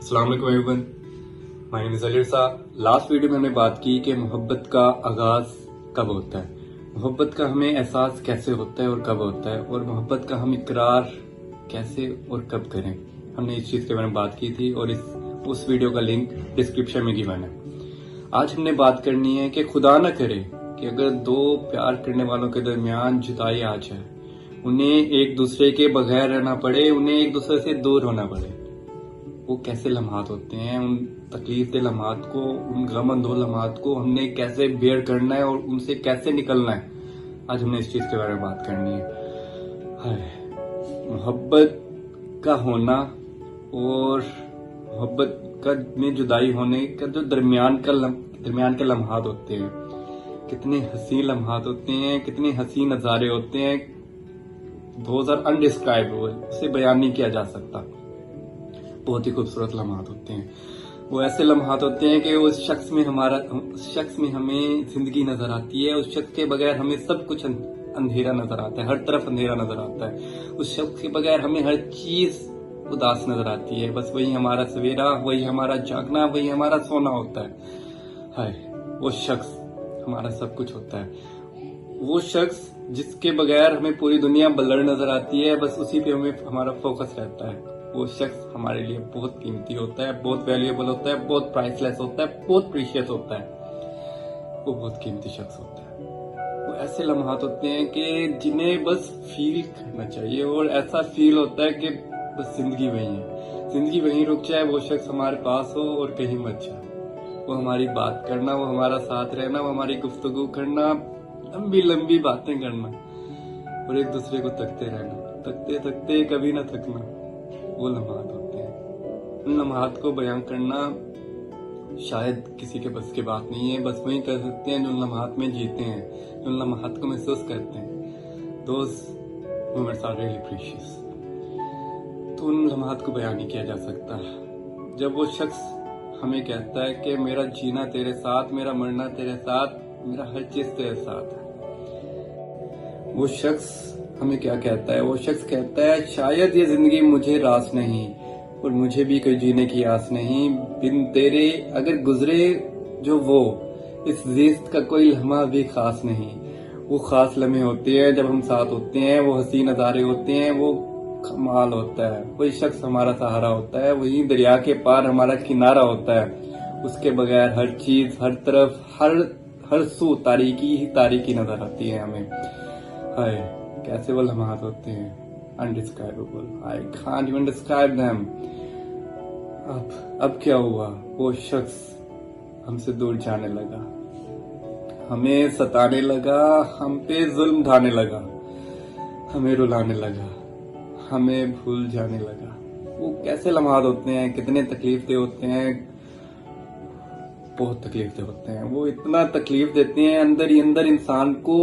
अस्सलाम वालेकुम everyone, my name is Ali Raza. Last video में हमने बात की कि मोहब्बत का आगाज कब होता है, मोहब्बत का हमें एहसास कैसे होता है और कब होता है, और मोहब्बत का हम इकरार कैसे और कब करें। हमने इस चीज़ के बारे में बात की थी और उस वीडियो का लिंक डिस्क्रिप्शन में गिवन है। आज हमने बात करनी है कि खुदा न करे कि अगर दो प्यार करने वालों के दरमियान जुदाई आ जाए, उन्हें एक दूसरे के बगैर रहना पड़े, उन्हें एक दूसरे से दूर होना पड़े। वो कैसे लम्हात होते हैं, उन तकलीफ दे लम्हात को, उन गमअंदोज़ लम्हात को हमने कैसे बेयर करना है और उनसे कैसे निकलना है। आज हमने इस चीज़ के बारे में बात करनी है। मोहब्बत का होना और मोहब्बत का में जुदाई होने का जो दरमियान के लम्हात होते हैं, कितने हसीन लम्हात होते हैं, कितने हसीन नज़ारे होते हैं। दोज आर अनडिस्क्राइबेबल, उसे बयान नहीं किया जा सकता। बहुत ही खूबसूरत लम्हात होते हैं। वो ऐसे लम्हात होते हैं कि उस शख्स में हमें जिंदगी नजर आती है। उस शख्स के बगैर हमें सब कुछ अंधेरा नजर आता है, हर तरफ अंधेरा नजर आता है। उस शख्स के बगैर हमें हर चीज उदास नजर आती है। बस वही हमारा सवेरा, वही हमारा जागना, वही हमारा सोना होता है। हाय, वो शख्स हमारा सब कुछ होता है। वो शख्स जिसके बगैर हमें पूरी दुनिया ब्लर नजर आती है, बस उसी पे हमें हमारा फोकस रहता है। वो शख्स हमारे लिए बहुत कीमती होता है, बहुत वैल्यूएबल होता है, बहुत प्राइसलेस होता है, बहुत प्रीशियस होता है। वो बहुत कीमती शख्स होता है। वो ऐसे लम्हात होते हैं कि जिन्हें बस फील करना चाहिए, और ऐसा फील होता है कि बस जिंदगी वही है, जिंदगी वहीं रुक जाए, वो शख्स हमारे पास हो और कहीं मत जाए। वो हमारी बात करना, वो हमारा साथ रहना, वो हमारी गुफ्तगू करना, लंबी लंबी बातें करना, और एक दूसरे को तकते रहना, तकते तकते कभी ना थकना। वो लम्हात होते हैं। उन लम्हात को बयां करना शायद किसी के बस की बात नहीं है। बस वही कर सकते हैं जो उन लम्हात में जीते हैं, जो उन लम्हात को महसूस करते हैं। Those moments are really precious। तो उन लम्हात को बयां नहीं किया जा सकता। जब वो शख्स हमें कहता है कि मेरा जीना तेरे साथ, मेरा मरना तेरे साथ, मेरा हर चीज तेरे साथ है। वो शख्स हमें क्या कहता है? वो शख्स कहता है शायद ये जिंदगी मुझे रास नहीं, और मुझे भी कोई जीने की आस नहीं, बिन तेरे अगर गुजरे जो वो, इस जिस्त का कोई लम्हा भी खास नहीं। वो खास लम्हे होते हैं जब हम साथ होते हैं, वो हसीन नज़ारे होते हैं, वो कमाल होता है। वही शख्स हमारा सहारा होता है, वही दरिया के पार हमारा किनारा होता है। उसके बगैर हर चीज, हर तरफ, हर सू तारीकी ही तारीकी नजर आती है हमें। हाय, कैसे वो लम्हात होते हैं, indescribable. I can't even describe them. अब क्या हुआ? वो शख्स हमसे दूर जाने लगा, हमें सताने लगा, हम पे जुल्म ढाने लगा, हमें रुलाने लगा, हमें भूल जाने लगा। वो कैसे लम्हात होते हैं, कितने तकलीफ दे होते हैं, बहुत तकलीफ दे होते हैं। वो इतना तकलीफ देते हैं, अंदर ही अंदर इंसान को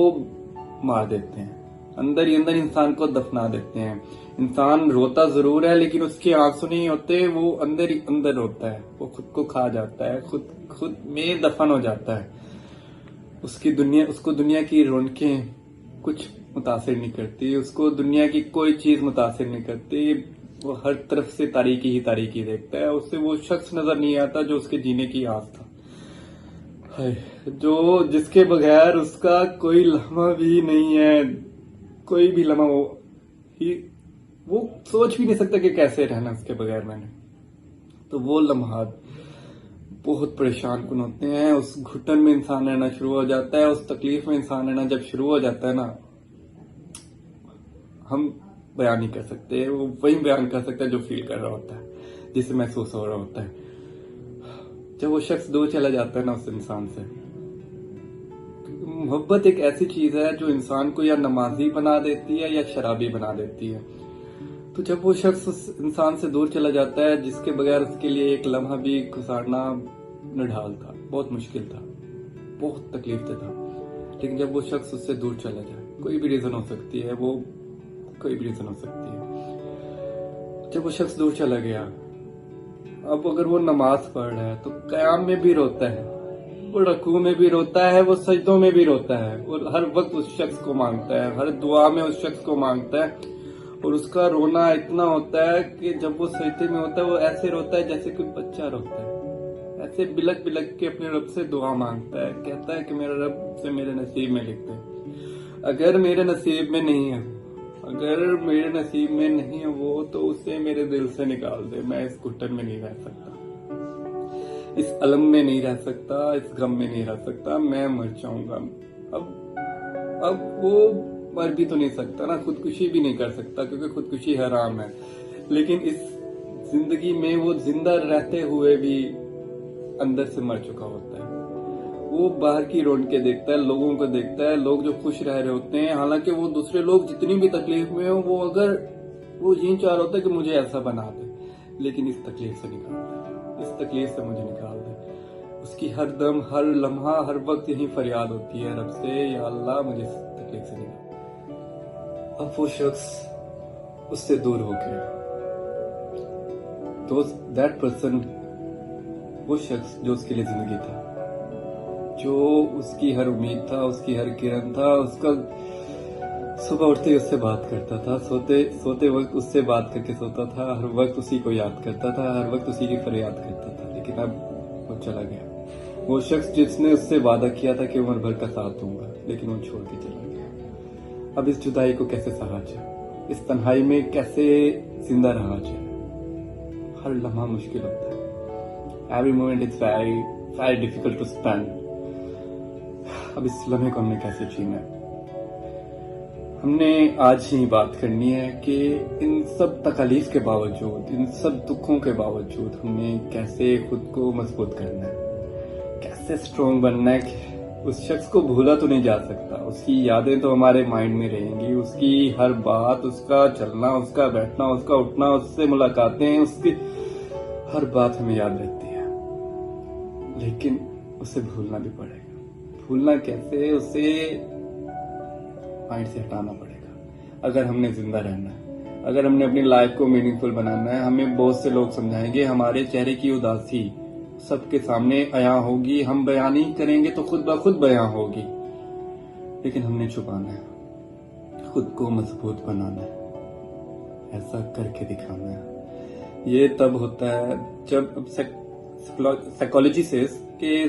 मार देते हैं, अंदर ही अंदर इंसान को दफना देते हैं। इंसान रोता जरूर है, लेकिन उसके आंसू नहीं होते, वो अंदर ही अंदर होता है। वो खुद को खा जाता है, खुद में दफन हो जाता है। उसको दुनिया की रौनकें कुछ मुतासिर नहीं करती, उसको दुनिया की कोई चीज मुतासिर नहीं करती। वो हर तरफ से तारीकी ही तारीकी देखता है। उसे वो शख्स नजर नहीं आता जो उसके जीने की आस था, जो जिसके बगैर उसका कोई लम्हा भी नहीं है, कोई भी लम्हा वो सोच भी नहीं सकता कि कैसे रहना उसके बगैर मैंने। तो वो लम्हात बहुत परेशान कुन होते हैं। उस घुटन में इंसान रहना शुरू हो जाता है, उस तकलीफ में इंसान रहना जब शुरू हो जाता है ना, हम बयान नहीं कर सकते। वो वही बयान कर सकता है जो फील कर रहा होता है, जिसे महसूस हो रहा होता है। जब वो शख्स दूर चला जाता है ना उस इंसान से। मोहब्बत एक ऐसी चीज है जो इंसान को या नमाजी बना देती है या शराबी बना देती है। तो जब वो शख्स उस इंसान से दूर चला जाता है जिसके बगैर उसके लिए एक लम्हा भी गुजारना निढाल था, बहुत मुश्किल था, बहुत तकलीफ था। लेकिन जब वो शख्स उससे दूर चला जाए, कोई भी रीजन हो सकती है, वो कोई भी रीजन हो सकती है। जब वो शख्स दूर चला गया, अब अगर वो नमाज पढ़ रहा है तो क़याम में भी रोता है, वो रकू में भी रोता है, वो सजदों में भी रोता है, और हर वक्त उस शख्स को मांगता है, हर दुआ में उस शख्स को मांगता है। اور اس کا رونا اتنا ہوتا ہے کہ جب وہ سجدے میں ہوتا ہے وہ ایسے روتا ہے جیسے کوئی بچہ روتا ہے، ایسے بلک بلک کے اپنے رب سے دعا مانگتا ہے، کہتا ہے کہ میرا رب سے میرے نصیب میں لکھ دے، اگر میرے نصیب میں نہیں ہے، اگر میرے نصیب میں نہیں ہے وہ، تو اسے میرے دل سے نکال دے، میں اس گھٹن میں نہیں رہ سکتا، اس علم میں نہیں رہ سکتا، اس غم میں نہیں رہ سکتا، میں مر جاؤں گا۔ اب وہ مر بھی تو نہیں سکتا نا، خودکشی بھی نہیں کر سکتا کیونکہ خودکشی حرام ہے، لیکن اس زندگی میں وہ زندہ رہتے ہوئے بھی اندر سے مر چکا ہوتا ہے۔ وہ باہر کی رونقیں دیکھتا ہے، لوگوں کو دیکھتا ہے، لوگ جو خوش رہ رہے ہوتے ہیں، حالانکہ وہ دوسرے لوگ جتنی بھی تکلیف میں ہوں، وہ یہی چاہ رہا ہوتا ہے کہ مجھے ایسا بنا دے، لیکن اس تکلیف سے نکال دے، اس تکلیف سے مجھے نکال دے۔ اس کی ہر دم، ہر لمحہ، ہر وقت یہی فریاد ہوتی ہے رب سے، یا اللہ مجھے اس تکلیف سے نکال۔ اب وہ شخص اس سے دور ہو گیا، دیٹ پرسن، وہ شخص جو اس کے لیے زندگی تھا، جو اس کی ہر امید تھا، اس کی ہر کرن تھا، اس کا صبح اٹھتے اس سے بات کرتا تھا، سوتے وقت اس سے بات کر کے سوتا تھا، ہر وقت اسی کو یاد کرتا تھا، ہر وقت اسی کی فریاد کرتا تھا، لیکن اب وہ چلا گیا۔ وہ شخص جس نے اس سے وعدہ کیا تھا کہ عمر بھر کا ساتھ دوں گا، لیکن وہ چھوڑ کے چلا گیا۔ اب اس جدائی کو کیسے سہا جائے، اس تنہائی میں کیسے زندہ رہا جائے؟ ہر لمحہ مشکل ہوتا ہے، every moment is very difficult to spend. اب اس لمحے کو ہم نے کیسے جینا ہے؟ ہم نے آج ہی بات کرنی ہے کہ ان سب تکالیف کے باوجود، ان سب دکھوں کے باوجود ہم نے کیسے خود کو مضبوط کرنا ہے، کیسے اسٹرانگ بننا ہے۔ کہ اس شخص کو بھولا تو نہیں جا سکتا، اس کی یادیں تو ہمارے مائنڈ میں رہیں گی، اس کی ہر بات، اس کا چلنا، اس کا بیٹھنا، اس کا اٹھنا، اس سے ملاقاتیں، اس کی ہر بات ہمیں یاد رہتی ہے، لیکن اسے بھولنا بھی پڑے گا۔ بھولنا کیسے؟ اسے مائنڈ سے ہٹانا پڑے گا اگر ہم نے زندہ رہنا ہے، اگر ہم نے اپنی لائف کو میننگ فل بنانا ہے۔ ہمیں بہت سے لوگ سمجھائیں گے، ہمارے چہرے کی اداسی سب کے سامنے عیاں ہوگی، ہم بیان نہیں کریں گے تو خود بخود بیان ہوگی، لیکن ہم نے چھپانا ہے، خود کو مضبوط بنانا ہے، ایسا کر کے دکھانا ہے۔ یہ تب ہوتا ہے جب سائیکالوجی سے کہ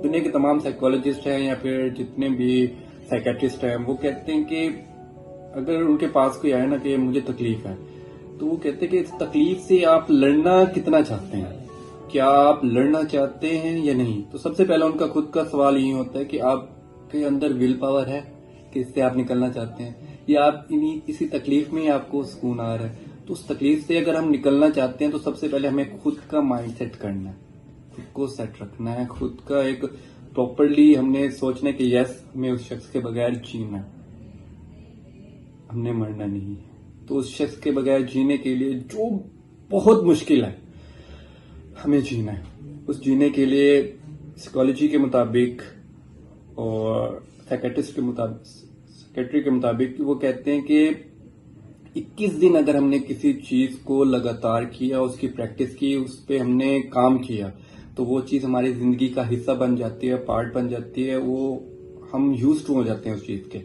دنیا کے تمام سائیکالوجسٹ ہیں یا پھر جتنے بھی سائیکیٹرسٹ ہیں، وہ کہتے ہیں کہ اگر ان کے پاس کوئی آئے نا کہ مجھے تکلیف ہے، تو وہ کہتے ہیں کہ اس تکلیف سے آپ لڑنا کتنا چاہتے ہیں، کیا آپ لڑنا چاہتے ہیں یا نہیں؟ تو سب سے پہلا ان کا خود کا سوال یہی ہوتا ہے کہ آپ کے اندر ول پاور ہے کہ اس سے آپ نکلنا چاہتے ہیں، یا آپ اسی تکلیف میں آپ کو سکون آ رہا ہے؟ تو اس تکلیف سے اگر ہم نکلنا چاہتے ہیں تو سب سے پہلے ہمیں خود کا مائنڈ سیٹ کرنا ہے، خود کو سیٹ رکھنا ہے، خود کا ایک پراپرلی ہم نے سوچنا ہے کہ یس ہمیں اس شخص کے بغیر جینا، ہم نے مرنا نہیں ہے۔ تو اس شخص کے بغیر جینے کے لیے جو بہت مشکل ہے، ہمیں جینا ہے۔ اس جینے کے لیے سائیکالوجی کے مطابق اور سائیکیٹری کے مطابق وہ کہتے ہیں کہ 21 دن اگر ہم نے کسی چیز کو لگاتار کیا، اس کی پریکٹس کی، اس پہ ہم نے کام کیا، تو وہ چیز ہماری زندگی کا حصہ بن جاتی ہے، پارٹ بن جاتی ہے، وہ ہم یوز ٹو ہو جاتے ہیں اس چیز کے۔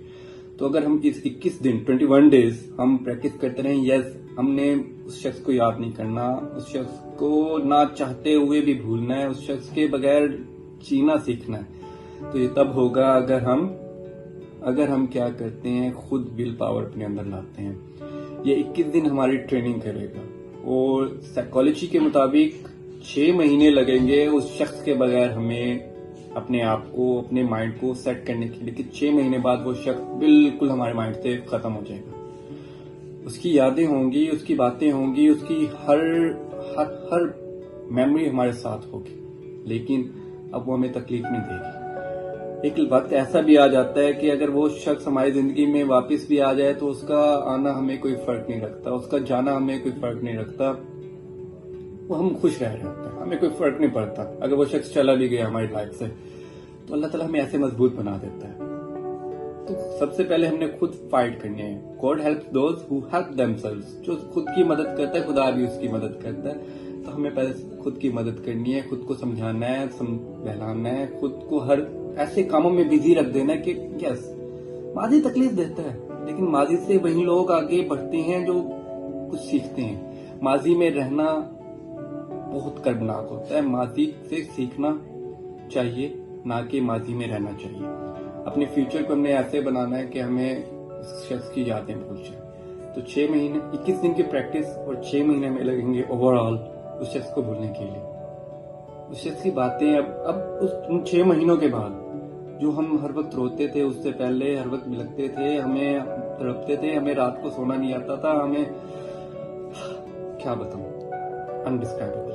تو اگر ہم اس 21 دن 21 ڈیز ہم پریکٹس کرتے رہیں، یس ہم نے اس شخص کو یاد نہیں کرنا، اس شخص کو نہ چاہتے ہوئے بھی بھولنا ہے، اس شخص کے بغیر جینا سیکھنا ہے، تو یہ تب ہوگا اگر ہم کیا کرتے ہیں، خود ول پاور اپنے اندر لاتے ہیں۔ یہ 21 دن ہماری ٹریننگ کرے گا، اور سائیکالوجی کے مطابق 6 مہینے لگیں گے اس شخص کے بغیر ہمیں اپنے آپ کو، اپنے مائنڈ کو سیٹ کرنے کے لیے، کہ 6 مہینے بعد وہ شخص بالکل ہمارے مائنڈ سے ختم ہو جائے گا۔ اس کی یادیں ہوں گی، اس کی باتیں ہوں گی، اس کی ہر میموری ہمارے ساتھ ہوگی، لیکن اب وہ ہمیں تکلیف نہیں دے گی۔ ایک وقت ایسا بھی آ جاتا ہے کہ اگر وہ شخص ہماری زندگی میں واپس بھی آ جائے تو اس کا آنا ہمیں کوئی فرق نہیں رکھتا، اس کا جانا ہمیں کوئی فرق نہیں رکھتا، وہ ہم خوش رہ رہے ہوتے ہیں، ہمیں کوئی فرق نہیں پڑتا۔ اگر وہ شخص چلا بھی گیا ہماری لائف سے تو اللہ تعالیٰ ہمیں ایسے مضبوط بنا دیتا ہے۔ تو سب سے پہلے ہم نے خود فائٹ کرنی ہے۔ God helps those who help themselves۔ جو خود کی مدد کرتا ہے خدا بھی اس کی مدد کرتا ہے۔ تو ہمیں پہلے خود کی مدد کرنی ہے، خود کو سمجھانا ہے، بہلانا ہے، خود کو ہر ایسے کاموں میں بزی رکھ دینا ہے کہ یس ماضی تکلیف دیتا ہے، لیکن माजी से वही लोग आगे बढ़ते हैं जो कुछ सीखते हैं। माजी में रहना बहुत कर्मनाक होता है। माजी से सीखना चाहिए, ना कि माजी में रहना चाहिए। अपने फ्यूचर को हमने ऐसे बनाना है कि हमें उस शख्स की यादें भूल जाए। तो 6 महीने 21 दिन की प्रैक्टिस और 6 महीने में लगेंगे ओवरऑल उस शख्स को भूलने के लिए। उस शख्स की बातें अब उन 6 महीनों के बाद जो हम हर वक्त रोते थे, उससे पहले हर वक्त बिलखते थे, हमें तड़पते थे, हमें रात को सोना नहीं आता था, हमें क्या बताऊं, अनडिस्क्राइबेबल।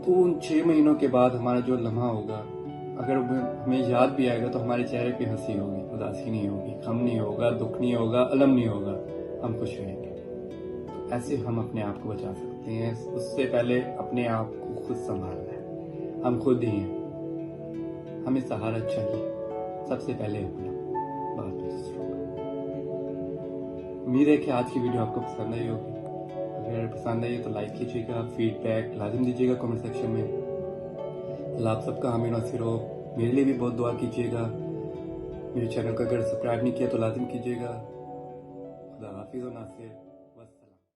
तो उन 6 महीनों के बाद हमारा जो लम्हा होगा, अगर हमें याद भी आएगा तो हमारे चेहरे पे हंसी होगी, उदासी नहीं होगी, गम नहीं होगा, दुख नहीं होगा, अलम नहीं होगा, हम खुश रहेंगे। तो ऐसे हम अपने आप को बचा सकते हैं। उससे पहले अपने आप को खुद संभालना है। हम खुद ही हैं, हमें सहारा चाहिए, सबसे पहले अपना, बाद में दूसरों का। उम्मीद है कि आज की वीडियो आपको पसंद आई होगी। अगर पसंद आई तो लाइक कीजिएगा, फीडबैक लाजिम दीजिएगा कमेंट सेक्शन में। अल्लाह आप सबका हामी नासिर हो। मेरे लिए भी बहुत दुआ कीजिएगा। मेरे चैनल को अगर सब्सक्राइब नहीं किया तो लाजिम कीजिएगा। खुदा हाफिज़ व नासिर।